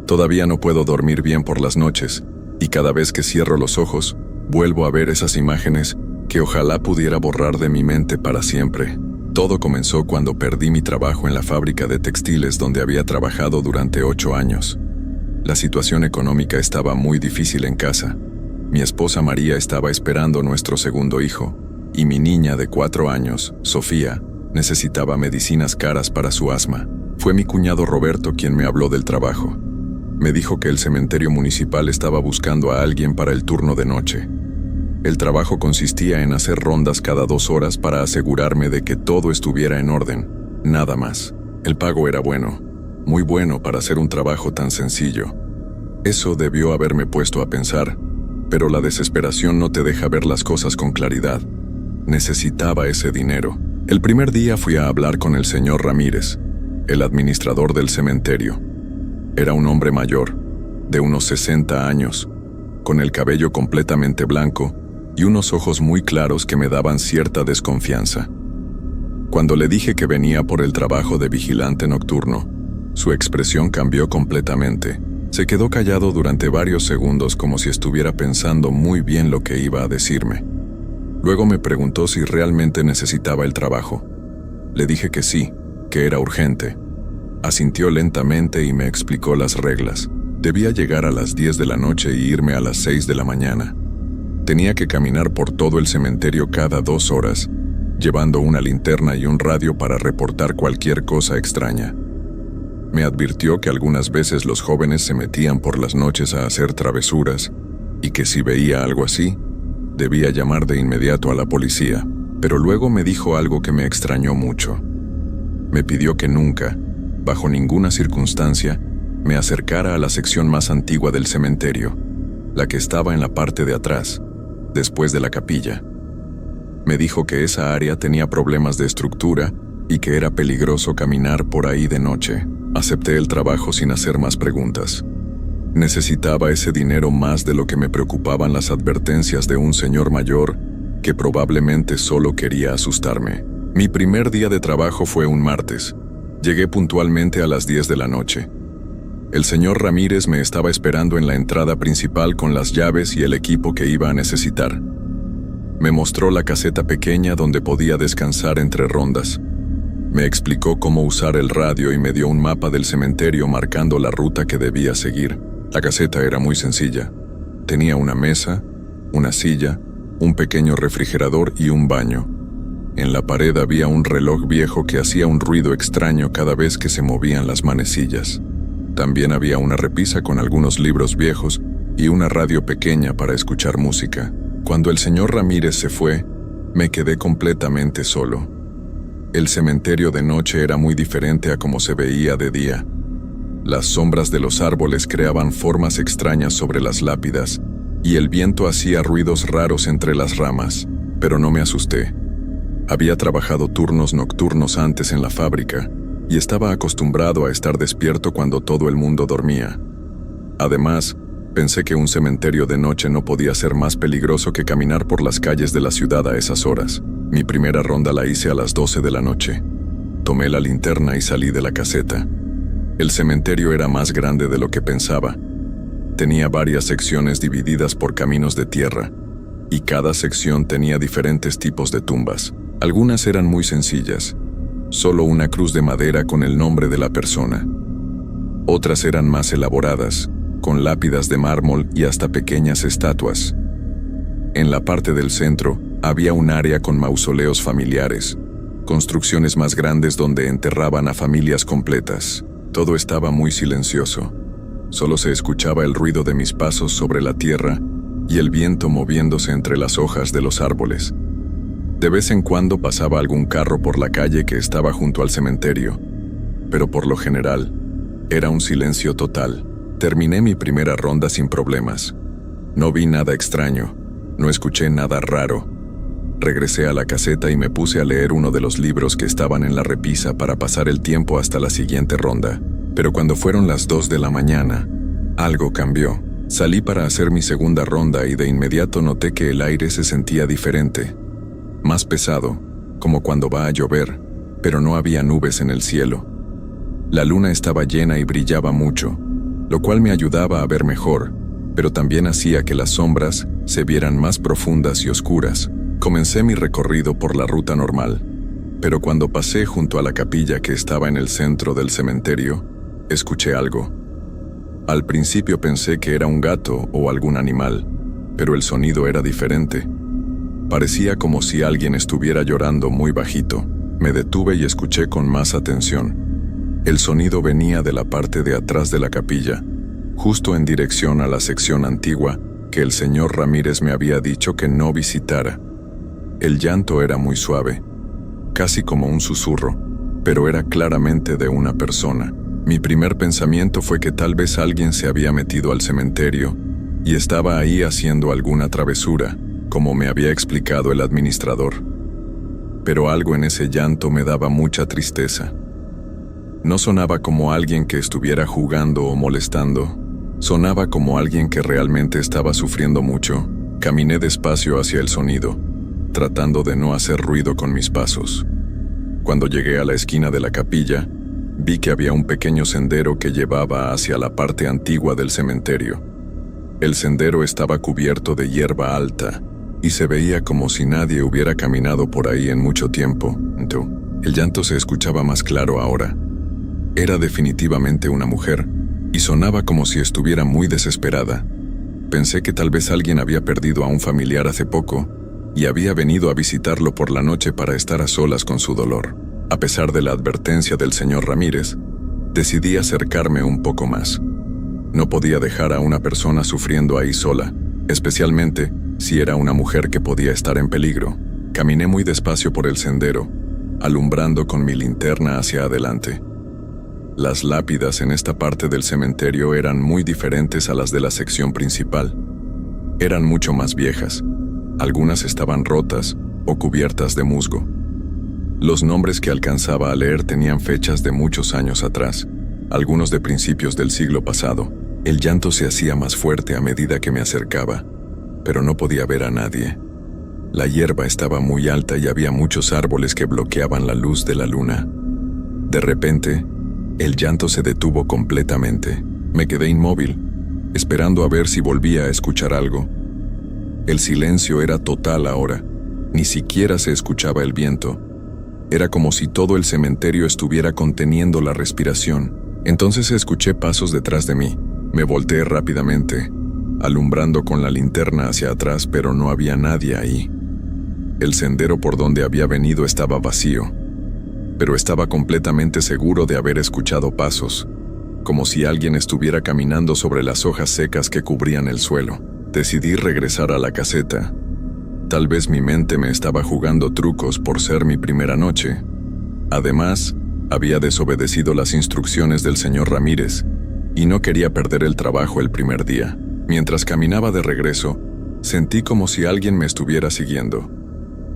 Todavía no puedo dormir bien por las noches, y cada vez que cierro los ojos, vuelvo a ver esas imágenes que ojalá pudiera borrar de mi mente para siempre. Todo comenzó cuando perdí mi trabajo en la fábrica de textiles donde había trabajado durante 8 años. La situación económica estaba muy difícil en casa. Mi esposa María estaba esperando nuestro segundo hijo, y mi niña de 4 años, Sofía, necesitaba medicinas caras para su asma. Fue mi cuñado Roberto quien me habló del trabajo. Me dijo que el cementerio municipal estaba buscando a alguien para el turno de noche. El trabajo consistía en hacer rondas cada 2 horas para asegurarme de que todo estuviera en orden, nada más. El pago era bueno, muy bueno para hacer un trabajo tan sencillo. Eso debió haberme puesto a pensar, pero la desesperación no te deja ver las cosas con claridad. Necesitaba ese dinero. El primer día fui a hablar con el señor Ramírez, el administrador del cementerio. Era un hombre mayor, de unos 60 años, con el cabello completamente blanco y unos ojos muy claros que me daban cierta desconfianza. Cuando le dije que venía por el trabajo de vigilante nocturno, su expresión cambió completamente. Se quedó callado durante varios segundos como si estuviera pensando muy bien lo que iba a decirme. Luego me preguntó si realmente necesitaba el trabajo. Le dije que sí, que era urgente. Asintió lentamente y me explicó las reglas. Debía llegar a las 10 de la noche y irme a las 6 de la mañana. Tenía que caminar por todo el cementerio cada 2 horas, llevando una linterna y un radio para reportar cualquier cosa extraña. Me advirtió que algunas veces los jóvenes se metían por las noches a hacer travesuras y que si veía algo así, debía llamar de inmediato a la policía, pero luego me dijo algo que me extrañó mucho. Me pidió que nunca, bajo ninguna circunstancia, me acercara a la sección más antigua del cementerio, la que estaba en la parte de atrás, después de la capilla. Me dijo que esa área tenía problemas de estructura y que era peligroso caminar por ahí de noche. Acepté el trabajo sin hacer más preguntas. Necesitaba ese dinero más de lo que me preocupaban las advertencias de un señor mayor que probablemente solo quería asustarme. Mi primer día de trabajo fue un martes. Llegué puntualmente a las 10 de la noche. El señor Ramírez me estaba esperando en la entrada principal con las llaves y el equipo que iba a necesitar. Me mostró la caseta pequeña donde podía descansar entre rondas. Me explicó cómo usar el radio y me dio un mapa del cementerio marcando la ruta que debía seguir. La caseta era muy sencilla. Tenía una mesa, una silla, un pequeño refrigerador y un baño. En la pared había un reloj viejo que hacía un ruido extraño cada vez que se movían las manecillas. También había una repisa con algunos libros viejos y una radio pequeña para escuchar música. Cuando el señor Ramírez se fue, me quedé completamente solo. El cementerio de noche era muy diferente a como se veía de día. Las sombras de los árboles creaban formas extrañas sobre las lápidas y el viento hacía ruidos raros entre las ramas, pero no me asusté. Había trabajado turnos nocturnos antes en la fábrica y estaba acostumbrado a estar despierto cuando todo el mundo dormía. Además, pensé que un cementerio de noche no podía ser más peligroso que caminar por las calles de la ciudad a esas horas. Mi primera ronda la hice a las 12 de la noche. Tomé la linterna y salí de la caseta. El cementerio era más grande de lo que pensaba. Tenía varias secciones divididas por caminos de tierra, y cada sección tenía diferentes tipos de tumbas. Algunas eran muy sencillas, solo una cruz de madera con el nombre de la persona. Otras eran más elaboradas, con lápidas de mármol y hasta pequeñas estatuas. En la parte del centro había un área con mausoleos familiares, construcciones más grandes donde enterraban a familias completas. Todo estaba muy silencioso. Solo se escuchaba el ruido de mis pasos sobre la tierra y el viento moviéndose entre las hojas de los árboles. De vez en cuando pasaba algún carro por la calle que estaba junto al cementerio, pero por lo general, era un silencio total. Terminé mi primera ronda sin problemas. No vi nada extraño, no escuché nada raro. Regresé a la caseta y me puse a leer uno de los libros que estaban en la repisa para pasar el tiempo hasta la siguiente ronda. Pero cuando fueron las 2 de la mañana, algo cambió. Salí para hacer mi segunda ronda y de inmediato noté que el aire se sentía diferente. Más pesado, como cuando va a llover, pero no había nubes en el cielo. La luna estaba llena y brillaba mucho, lo cual me ayudaba a ver mejor, pero también hacía que las sombras se vieran más profundas y oscuras. Comencé mi recorrido por la ruta normal, pero cuando pasé junto a la capilla que estaba en el centro del cementerio, escuché algo. Al principio pensé que era un gato o algún animal, pero el sonido era diferente. Parecía como si alguien estuviera llorando muy bajito. Me detuve y escuché con más atención. El sonido venía de la parte de atrás de la capilla, justo en dirección a la sección antigua que el señor Ramírez me había dicho que no visitara. El llanto era muy suave, casi como un susurro, pero era claramente de una persona. Mi primer pensamiento fue que tal vez alguien se había metido al cementerio y estaba ahí haciendo alguna travesura, como me había explicado el administrador. Pero algo en ese llanto me daba mucha tristeza. No sonaba como alguien que estuviera jugando o molestando, sonaba como alguien que realmente estaba sufriendo mucho. Caminé despacio hacia el sonido, tratando de no hacer ruido con mis pasos. Cuando llegué a la esquina de la capilla, vi que había un pequeño sendero que llevaba hacia la parte antigua del cementerio. El sendero estaba cubierto de hierba alta y se veía como si nadie hubiera caminado por ahí en mucho tiempo. El llanto se escuchaba más claro ahora. Era definitivamente una mujer y sonaba como si estuviera muy desesperada. Pensé que tal vez alguien había perdido a un familiar hace poco y había venido a visitarlo por la noche para estar a solas con su dolor. A pesar de la advertencia del señor Ramírez, decidí acercarme un poco más. No podía dejar a una persona sufriendo ahí sola, especialmente si era una mujer que podía estar en peligro. Caminé muy despacio por el sendero, alumbrando con mi linterna hacia adelante. Las lápidas en esta parte del cementerio eran muy diferentes a las de la sección principal. Eran mucho más viejas. Algunas estaban rotas o cubiertas de musgo. Los nombres que alcanzaba a leer tenían fechas de muchos años atrás, algunos de principios del siglo pasado. El llanto se hacía más fuerte a medida que me acercaba, pero no podía ver a nadie. La hierba estaba muy alta y había muchos árboles que bloqueaban la luz de la luna. De repente, el llanto se detuvo completamente. Me quedé inmóvil, esperando a ver si volvía a escuchar algo. El silencio era total ahora, Ni siquiera se escuchaba el viento. Era como si todo el cementerio estuviera conteniendo la respiración. Entonces escuché pasos detrás de mí. Me volteé rápidamente, alumbrando con la linterna hacia atrás, pero no había nadie ahí. El sendero por donde había venido estaba vacío, pero estaba completamente seguro de haber escuchado pasos, como si alguien estuviera caminando sobre las hojas secas que cubrían el suelo. Decidí regresar a la caseta. Tal vez mi mente me estaba jugando trucos por ser mi primera noche. Además, había desobedecido las instrucciones del señor Ramírez y no quería perder el trabajo el primer día. Mientras caminaba de regreso, sentí como si alguien me estuviera siguiendo.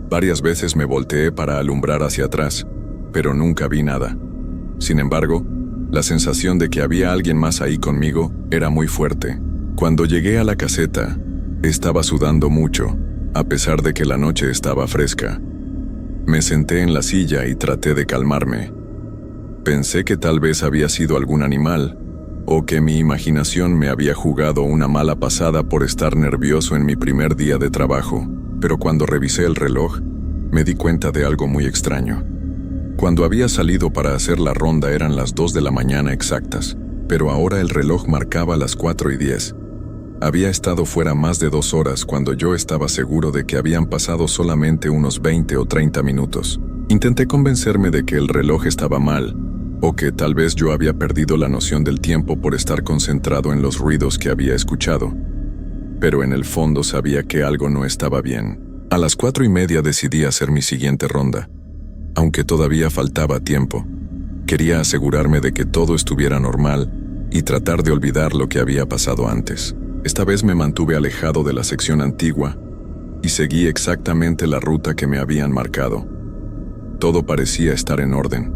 Varias veces me volteé para alumbrar hacia atrás, pero nunca vi nada. Sin embargo, la sensación de que había alguien más ahí conmigo era muy fuerte. Cuando llegué a la caseta, estaba sudando mucho, a pesar de que la noche estaba fresca. Me senté en la silla y traté de calmarme. Pensé que tal vez había sido algún animal, o que mi imaginación me había jugado una mala pasada por estar nervioso en mi primer día de trabajo, pero cuando revisé el reloj, me di cuenta de algo muy extraño. Cuando había salido para hacer la ronda eran las 2 de la mañana exactas, pero ahora el reloj marcaba las 4:10. Había estado fuera más de 2 horas cuando yo estaba seguro de que habían pasado solamente unos 20 o 30 minutos. Intenté convencerme de que el reloj estaba mal, o que tal vez yo había perdido la noción del tiempo por estar concentrado en los ruidos que había escuchado. Pero en el fondo sabía que algo no estaba bien. A las 4:30 decidí hacer mi siguiente ronda. Aunque todavía faltaba tiempo, quería asegurarme de que todo estuviera normal y tratar de olvidar lo que había pasado antes. Esta vez me mantuve alejado de la sección antigua y seguí exactamente la ruta que me habían marcado. Todo parecía estar en orden.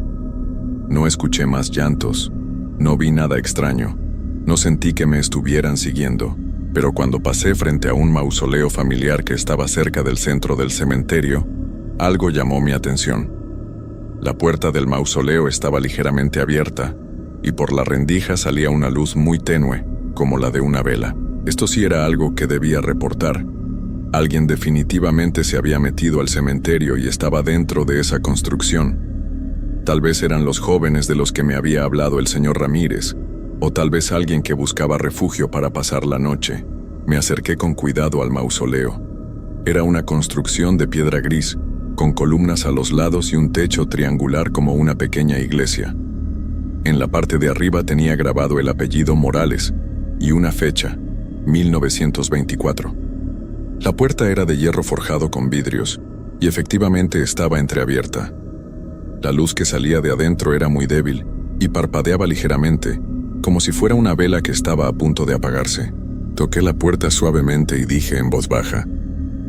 No escuché más llantos, no vi nada extraño, no sentí que me estuvieran siguiendo, pero cuando pasé frente a un mausoleo familiar que estaba cerca del centro del cementerio, algo llamó mi atención. La puerta del mausoleo estaba ligeramente abierta, y por la rendija salía una luz muy tenue, como la de una vela. Esto sí era algo que debía reportar. Alguien definitivamente se había metido al cementerio y estaba dentro de esa construcción. Tal vez eran los jóvenes de los que me había hablado el señor Ramírez, o tal vez alguien que buscaba refugio para pasar la noche. Me acerqué con cuidado al mausoleo. Era una construcción de piedra gris, con columnas a los lados y un techo triangular como una pequeña iglesia. En la parte de arriba tenía grabado el apellido Morales y una fecha, 1924. La puerta era de hierro forjado con vidrios, y efectivamente estaba entreabierta. La luz que salía de adentro era muy débil y parpadeaba ligeramente, como si fuera una vela que estaba a punto de apagarse. Toqué la puerta suavemente y dije en voz baja: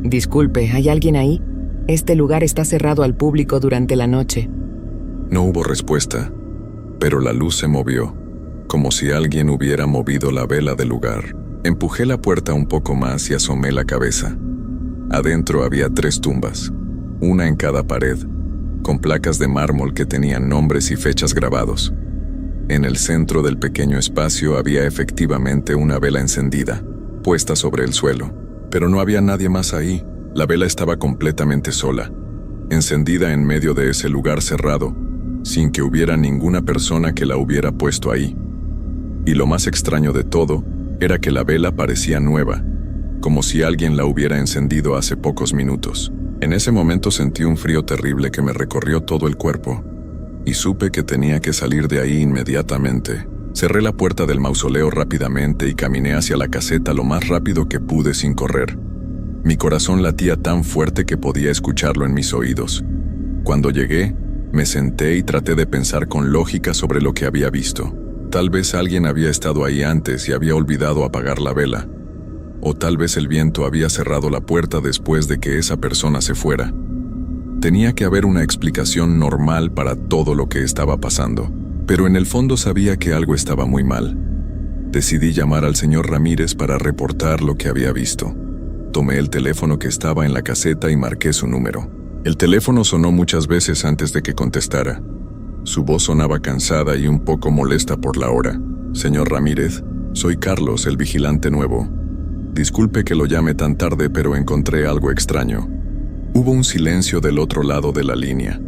Disculpe, ¿hay alguien ahí? Este lugar está cerrado al público durante la noche. No hubo respuesta, pero la luz se movió, como si alguien hubiera movido la vela del lugar. Empujé la puerta un poco más y asomé la cabeza. Adentro había 3 tumbas, una en cada pared, con placas de mármol que tenían nombres y fechas grabados. En el centro del pequeño espacio había efectivamente una vela encendida, puesta sobre el suelo, pero no había nadie más ahí. La vela estaba completamente sola, encendida en medio de ese lugar cerrado, sin que hubiera ninguna persona que la hubiera puesto ahí. Y lo más extraño de todo era que la vela parecía nueva, como si alguien la hubiera encendido hace pocos minutos. En ese momento sentí un frío terrible que me recorrió todo el cuerpo, y supe que tenía que salir de ahí inmediatamente. Cerré la puerta del mausoleo rápidamente y caminé hacia la caseta lo más rápido que pude sin correr. Mi corazón latía tan fuerte que podía escucharlo en mis oídos. Cuando llegué, me senté y traté de pensar con lógica sobre lo que había visto. Tal vez alguien había estado ahí antes y había olvidado apagar la vela. O tal vez el viento había cerrado la puerta después de que esa persona se fuera. Tenía que haber una explicación normal para todo lo que estaba pasando, pero en el fondo sabía que algo estaba muy mal. Decidí llamar al señor Ramírez para reportar lo que había visto. Tomé el teléfono que estaba en la caseta y marqué su número. El teléfono sonó muchas veces antes de que contestara. Su voz sonaba cansada y un poco molesta por la hora. Señor Ramírez, soy Carlos, el vigilante nuevo. Disculpe que lo llame tan tarde, pero encontré algo extraño. Hubo un silencio del otro lado de la línea.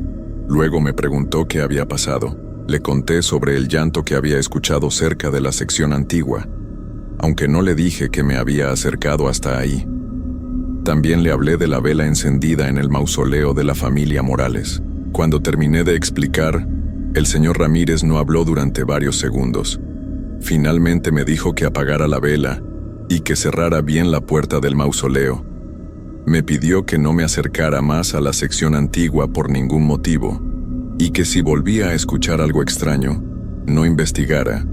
Luego me preguntó qué había pasado. Le conté sobre el llanto que había escuchado cerca de la sección antigua, aunque no le dije que me había acercado hasta ahí. También le hablé de la vela encendida en el mausoleo de la familia Morales. Cuando terminé de explicar, el señor Ramírez no habló durante varios segundos. Finalmente me dijo que apagara la vela y que cerrara bien la puerta del mausoleo. Me pidió que no me acercara más a la sección antigua por ningún motivo, y que si volvía a escuchar algo extraño, no investigara,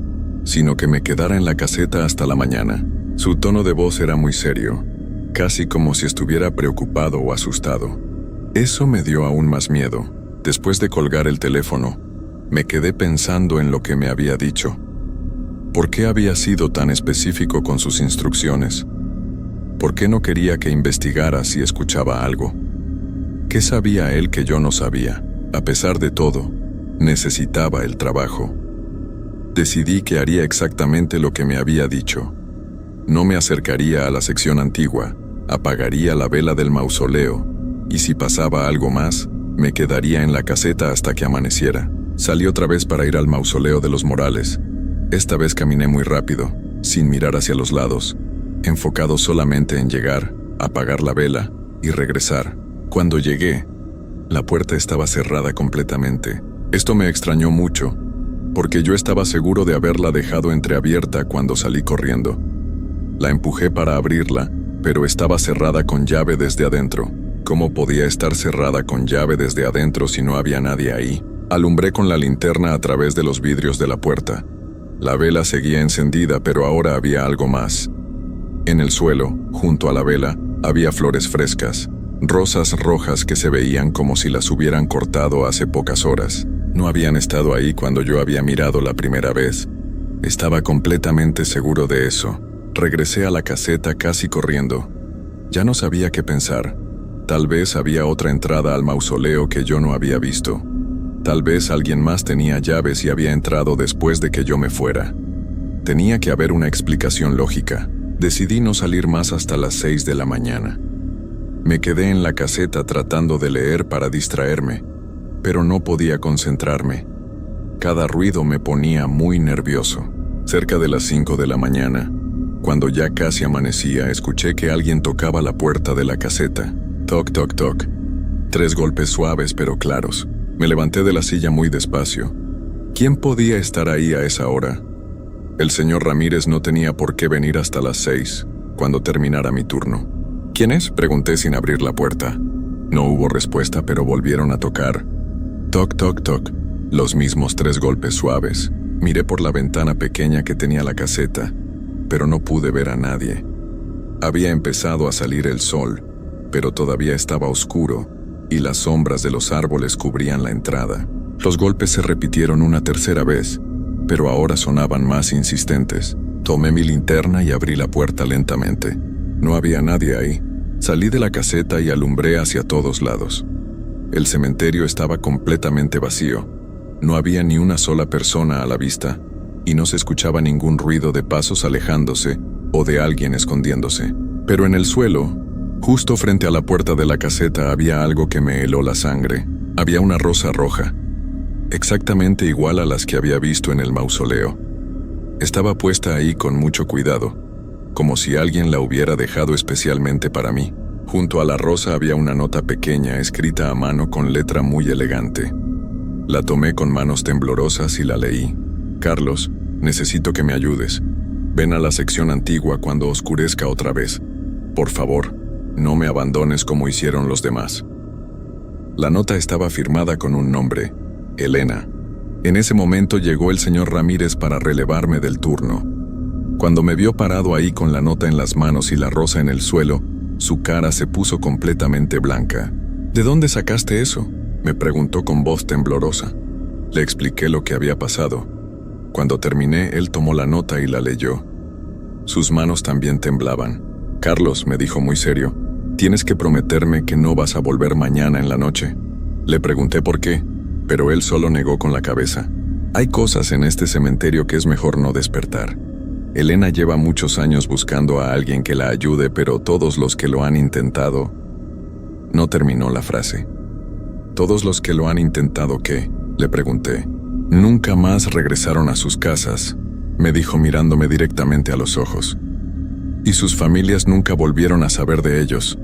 sino que me quedara en la caseta hasta la mañana. Su tono de voz era muy serio, casi como si estuviera preocupado o asustado. Eso me dio aún más miedo. Después de colgar el teléfono, me quedé pensando en lo que me había dicho. ¿Por qué había sido tan específico con sus instrucciones? ¿Por qué no quería que investigara si escuchaba algo? ¿Qué sabía él que yo no sabía? A pesar de todo, necesitaba el trabajo. Decidí que haría exactamente lo que me había dicho. No me acercaría a la sección antigua, apagaría la vela del mausoleo, y si pasaba algo más, me quedaría en la caseta hasta que amaneciera. Salí otra vez para ir al mausoleo de los Morales. Esta vez caminé muy rápido, sin mirar hacia los lados, enfocado solamente en llegar, apagar la vela y regresar. Cuando llegué, la puerta estaba cerrada completamente. Esto me extrañó mucho, porque yo estaba seguro de haberla dejado entreabierta cuando salí corriendo. La empujé para abrirla, pero estaba cerrada con llave desde adentro. ¿Cómo podía estar cerrada con llave desde adentro si no había nadie ahí? Alumbré con la linterna a través de los vidrios de la puerta. La vela seguía encendida, pero ahora había algo más. En el suelo, junto a la vela, había flores frescas, rosas rojas que se veían como si las hubieran cortado hace pocas horas. No habían estado ahí cuando yo había mirado la primera vez. Estaba completamente seguro de eso. Regresé a la caseta casi corriendo. Ya no sabía qué pensar. Tal vez había otra entrada al mausoleo que yo no había visto. Tal vez alguien más tenía llaves y había entrado después de que yo me fuera. Tenía que haber una explicación lógica. Decidí no salir más hasta las 6 de la mañana. Me quedé en la caseta tratando de leer para distraerme, pero no podía concentrarme. Cada ruido me ponía muy nervioso. Cerca de las 5 de la mañana, cuando ya casi amanecía, escuché que alguien tocaba la puerta de la caseta. Toc, toc, toc. 3 golpes suaves pero claros. Me levanté de la silla muy despacio. ¿Quién podía estar ahí a esa hora? El señor Ramírez no tenía por qué venir hasta las 6, cuando terminara mi turno. ¿Quién es?, pregunté sin abrir la puerta. No hubo respuesta, pero volvieron a tocar. Toc, toc, toc. Los mismos 3 golpes suaves. Miré por la ventana pequeña que tenía la caseta, pero no pude ver a nadie. Había empezado a salir el sol, pero todavía estaba oscuro, y las sombras de los árboles cubrían la entrada. Los golpes se repitieron una tercera vez, pero ahora sonaban más insistentes. Tomé mi linterna y abrí la puerta lentamente. No había nadie ahí. Salí de la caseta y alumbré hacia todos lados. El cementerio estaba completamente vacío. No había ni una sola persona a la vista, y no se escuchaba ningún ruido de pasos alejándose o de alguien escondiéndose. Pero en el suelo, justo frente a la puerta de la caseta, había algo que me heló la sangre. Había una rosa roja, exactamente igual a las que había visto en el mausoleo. Estaba puesta ahí con mucho cuidado, como si alguien la hubiera dejado especialmente para mí. Junto a la rosa había una nota pequeña escrita a mano con letra muy elegante. La tomé con manos temblorosas y la leí. Carlos, necesito que me ayudes. Ven a la sección antigua cuando oscurezca otra vez. Por favor, no me abandones como hicieron los demás. La nota estaba firmada con un nombre, Elena. En ese momento llegó el señor Ramírez para relevarme del turno. Cuando me vio parado ahí con la nota en las manos y la rosa en el suelo, su cara se puso completamente blanca. ¿De dónde sacaste eso?, me preguntó con voz temblorosa. Le expliqué lo que había pasado. Cuando terminé, él tomó la nota y la leyó. Sus manos también temblaban. Carlos, me dijo muy serio, tienes que prometerme que no vas a volver mañana en la noche. Le pregunté por qué, pero él solo negó con la cabeza. Hay cosas en este cementerio que es mejor no despertar. Elena lleva muchos años buscando a alguien que la ayude, pero todos los que lo han intentado No terminó la frase. Todos los que lo han intentado, ¿qué? Le pregunté. Nunca más regresaron a sus casas, me dijo mirándome directamente a los ojos. Y sus familias nunca volvieron a saber de ellos.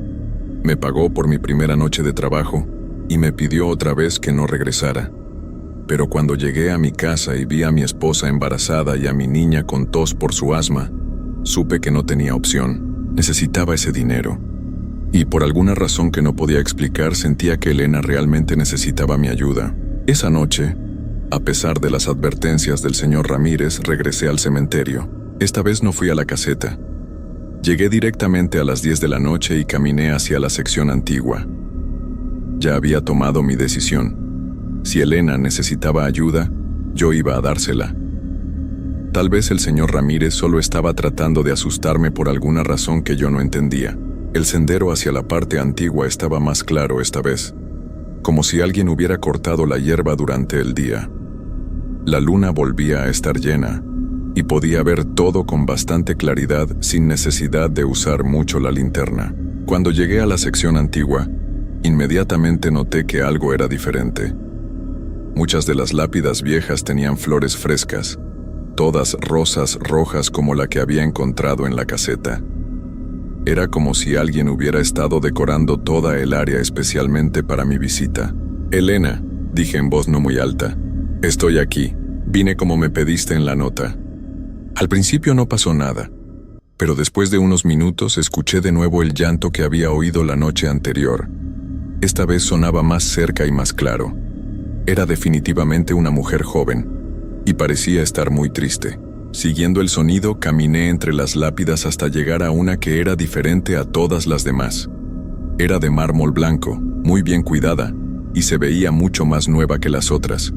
Me pagó por mi primera noche de trabajo y me pidió otra vez que no regresara. Pero cuando llegué a mi casa y vi a mi esposa embarazada y a mi niña con tos por su asma, supe que no tenía opción. Necesitaba ese dinero. Y por alguna razón que no podía explicar, sentía que Elena realmente necesitaba mi ayuda. Esa noche, a pesar de las advertencias del señor Ramírez, regresé al cementerio. Esta vez no fui a la caseta. Llegué directamente a las 10 de la noche y caminé hacia la sección antigua. Ya había tomado mi decisión. Si Elena necesitaba ayuda, yo iba a dársela. Tal vez el señor Ramírez solo estaba tratando de asustarme por alguna razón que yo no entendía. El sendero hacia la parte antigua estaba más claro esta vez, como si alguien hubiera cortado la hierba durante el día. La luna volvía a estar llena, y podía ver todo con bastante claridad sin necesidad de usar mucho la linterna. Cuando llegué a la sección antigua, inmediatamente noté que algo era diferente. Muchas de las lápidas viejas tenían flores frescas, todas rosas rojas como la que había encontrado en la caseta. Era como si alguien hubiera estado decorando toda el área especialmente para mi visita. «Elena», dije en voz no muy alta, «estoy aquí. Vine como me pediste en la nota». Al principio no pasó nada, pero después de unos minutos escuché de nuevo el llanto que había oído la noche anterior. Esta vez sonaba más cerca y más claro. Era definitivamente una mujer joven, y parecía estar muy triste. Siguiendo el sonido, caminé entre las lápidas hasta llegar a una que era diferente a todas las demás. Era de mármol blanco, muy bien cuidada, y se veía mucho más nueva que las otras.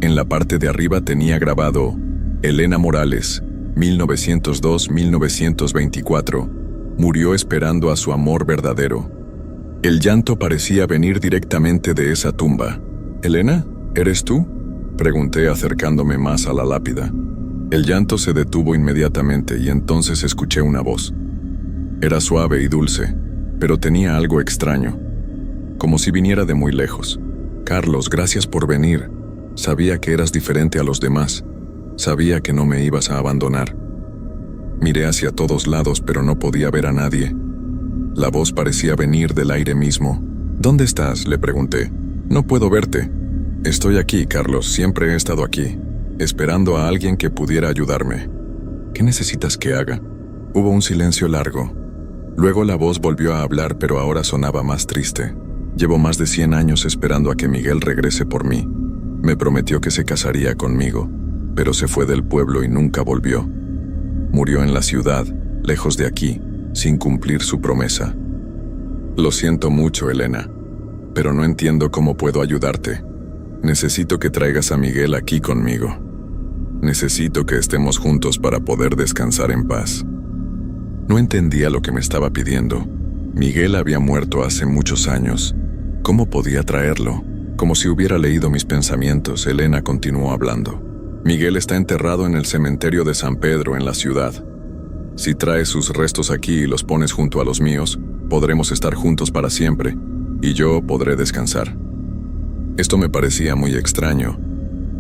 En la parte de arriba tenía grabado Elena Morales, 1902-1924, murió esperando a su amor verdadero. El llanto parecía venir directamente de esa tumba. «¿Elena? ¿Eres tú?», pregunté acercándome más a la lápida. El llanto se detuvo inmediatamente y entonces escuché una voz. Era suave y dulce, pero tenía algo extraño, como si viniera de muy lejos. «Carlos, gracias por venir. Sabía que eras diferente a los demás. Sabía que no me ibas a abandonar». Miré hacia todos lados, pero no podía ver a nadie. La voz parecía venir del aire mismo. «¿Dónde estás?», le pregunté. «No puedo verte». «Estoy aquí, Carlos, siempre he estado aquí, esperando a alguien que pudiera ayudarme». «¿Qué necesitas que haga?». Hubo un silencio largo. Luego la voz volvió a hablar, pero ahora sonaba más triste. «Llevo más de 100 años esperando a que Miguel regrese por mí. Me prometió que se casaría conmigo, pero se fue del pueblo y nunca volvió. Murió en la ciudad, lejos de aquí, sin cumplir su promesa. Lo siento mucho, Elena, pero no entiendo cómo puedo ayudarte. Necesito que traigas a Miguel aquí conmigo. Necesito que estemos juntos para poder descansar en paz». No entendía lo que me estaba pidiendo. Miguel había muerto hace muchos años. ¿Cómo podía traerlo? Como si hubiera leído mis pensamientos, Elena continuó hablando. «Miguel está enterrado en el cementerio de San Pedro, en la ciudad. Si traes sus restos aquí y los pones junto a los míos, podremos estar juntos para siempre, y yo podré descansar». Esto me parecía muy extraño,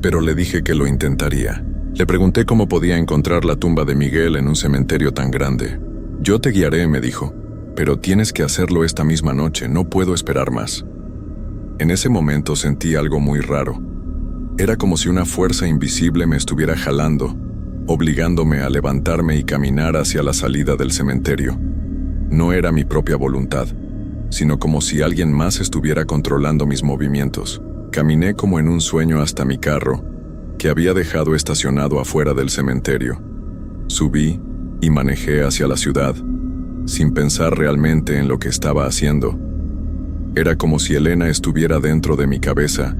pero le dije que lo intentaría. Le pregunté cómo podía encontrar la tumba de Miguel en un cementerio tan grande. «Yo te guiaré», me dijo, «pero tienes que hacerlo esta misma noche, no puedo esperar más». En ese momento sentí algo muy raro. Era como si una fuerza invisible me estuviera jalando, obligándome a levantarme y caminar hacia la salida del cementerio. No era mi propia voluntad, sino como si alguien más estuviera controlando mis movimientos. Caminé como en un sueño hasta mi carro, que había dejado estacionado afuera del cementerio. Subí y manejé hacia la ciudad, sin pensar realmente en lo que estaba haciendo. Era como si Elena estuviera dentro de mi cabeza,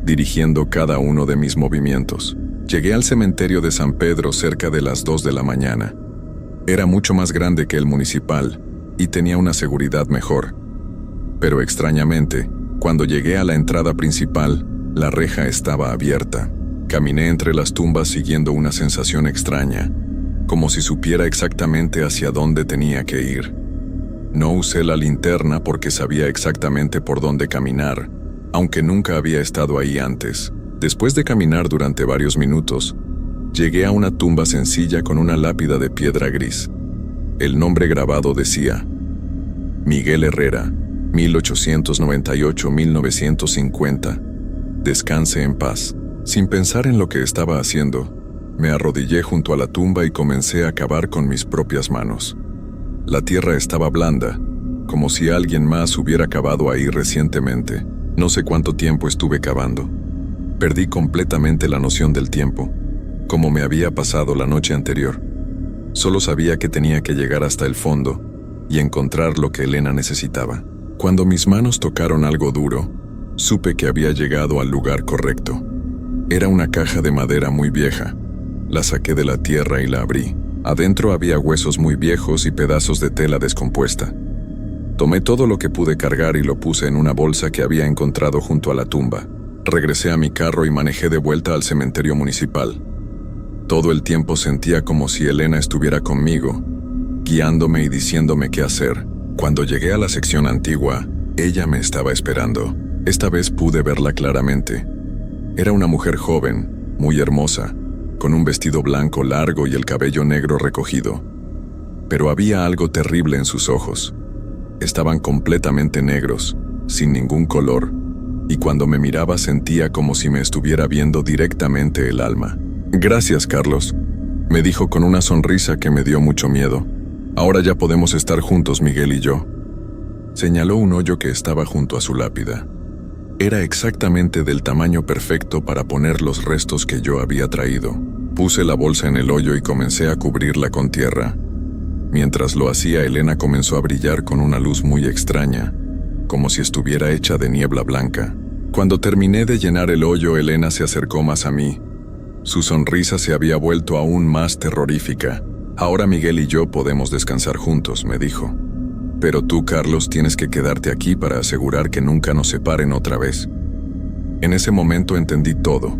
dirigiendo cada uno de mis movimientos. Llegué al cementerio de San Pedro cerca de las 2 de la mañana. Era mucho más grande que el municipal y tenía una seguridad mejor. Pero extrañamente, cuando llegué a la entrada principal, la reja estaba abierta. Caminé entre las tumbas siguiendo una sensación extraña, como si supiera exactamente hacia dónde tenía que ir. No usé la linterna porque sabía exactamente por dónde caminar, aunque nunca había estado ahí antes. Después de caminar durante varios minutos, llegué a una tumba sencilla con una lápida de piedra gris. El nombre grabado decía: Miguel Herrera, 1898-1950. Descanse en paz. Sin pensar en lo que estaba haciendo, me arrodillé junto a la tumba y comencé a cavar con mis propias manos. La tierra estaba blanda, como si alguien más hubiera cavado ahí recientemente. No sé cuánto tiempo estuve cavando. Perdí completamente la noción del tiempo, como me había pasado la noche anterior. Solo sabía que tenía que llegar hasta el fondo y encontrar lo que Elena necesitaba. Cuando mis manos tocaron algo duro, supe que había llegado al lugar correcto. Era una caja de madera muy vieja. La saqué de la tierra y la abrí. Adentro había huesos muy viejos y pedazos de tela descompuesta. Tomé todo lo que pude cargar y lo puse en una bolsa que había encontrado junto a la tumba. Regresé a mi carro y manejé de vuelta al cementerio municipal. Todo el tiempo sentía como si Elena estuviera conmigo, guiándome y diciéndome qué hacer. Cuando llegué a la sección antigua, ella me estaba esperando. Esta vez pude verla claramente. Era una mujer joven, muy hermosa, con un vestido blanco largo y el cabello negro recogido. Pero había algo terrible en sus ojos. Estaban completamente negros, sin ningún color, y cuando me miraba sentía como si me estuviera viendo directamente el alma. «Gracias, Carlos», me dijo con una sonrisa que me dio mucho miedo. «Ahora ya podemos estar juntos, Miguel y yo». Señaló un hoyo que estaba junto a su lápida. Era exactamente del tamaño perfecto para poner los restos que yo había traído. Puse la bolsa en el hoyo y comencé a cubrirla con tierra. Mientras lo hacía, Elena comenzó a brillar con una luz muy extraña, como si estuviera hecha de niebla blanca. Cuando terminé de llenar el hoyo, Elena se acercó más a mí. Su sonrisa se había vuelto aún más terrorífica. «Ahora Miguel y yo podemos descansar juntos», me dijo. «Pero tú, Carlos, tienes que quedarte aquí para asegurar que nunca nos separen otra vez». En ese momento entendí todo.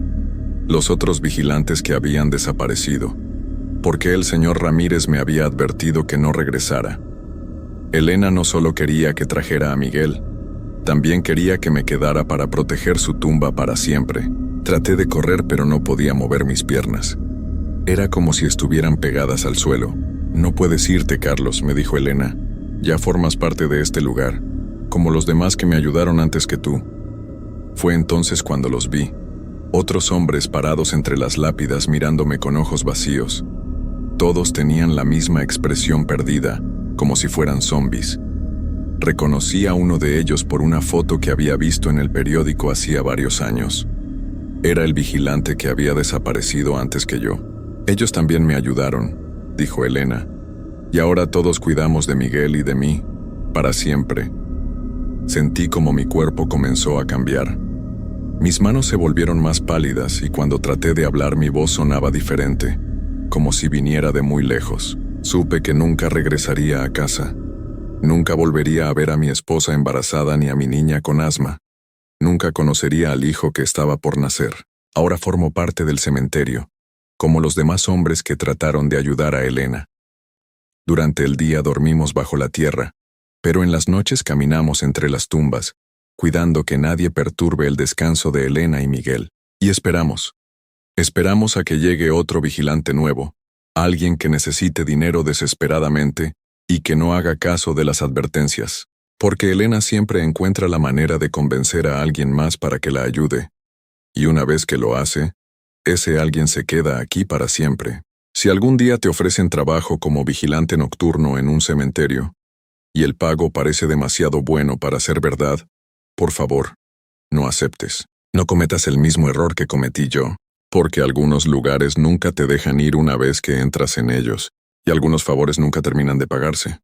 Los otros vigilantes que habían desaparecido. ¿Por qué el señor Ramírez me había advertido que no regresara? Elena no solo quería que trajera a Miguel, también quería que me quedara para proteger su tumba para siempre. Traté de correr, pero no podía mover mis piernas. Era como si estuvieran pegadas al suelo. «No puedes irte, Carlos», me dijo Elena. «Ya formas parte de este lugar, como los demás que me ayudaron antes que tú». Fue entonces cuando los vi. Otros hombres parados entre las lápidas mirándome con ojos vacíos. Todos tenían la misma expresión perdida, como si fueran zombies. Reconocí a uno de ellos por una foto que había visto en el periódico hacía varios años. Era el vigilante que había desaparecido antes que yo. «Ellos también me ayudaron», dijo Elena. «Y ahora todos cuidamos de Miguel y de mí, para siempre». Sentí como mi cuerpo comenzó a cambiar. Mis manos se volvieron más pálidas y cuando traté de hablar mi voz sonaba diferente, como si viniera de muy lejos. Supe que nunca regresaría a casa. Nunca volvería a ver a mi esposa embarazada ni a mi niña con asma. Nunca conocería al hijo que estaba por nacer. Ahora formo parte del cementerio, como los demás hombres que trataron de ayudar a Elena. Durante el día dormimos bajo la tierra, pero en las noches caminamos entre las tumbas, cuidando que nadie perturbe el descanso de Elena y Miguel. Y esperamos. Esperamos a que llegue otro vigilante nuevo, alguien que necesite dinero desesperadamente y que no haga caso de las advertencias. Porque Elena siempre encuentra la manera de convencer a alguien más para que la ayude. Y una vez que lo hace, ese alguien se queda aquí para siempre. Si algún día te ofrecen trabajo como vigilante nocturno en un cementerio, y el pago parece demasiado bueno para ser verdad, por favor, no aceptes. No cometas el mismo error que cometí yo, porque algunos lugares nunca te dejan ir una vez que entras en ellos, y algunos favores nunca terminan de pagarse.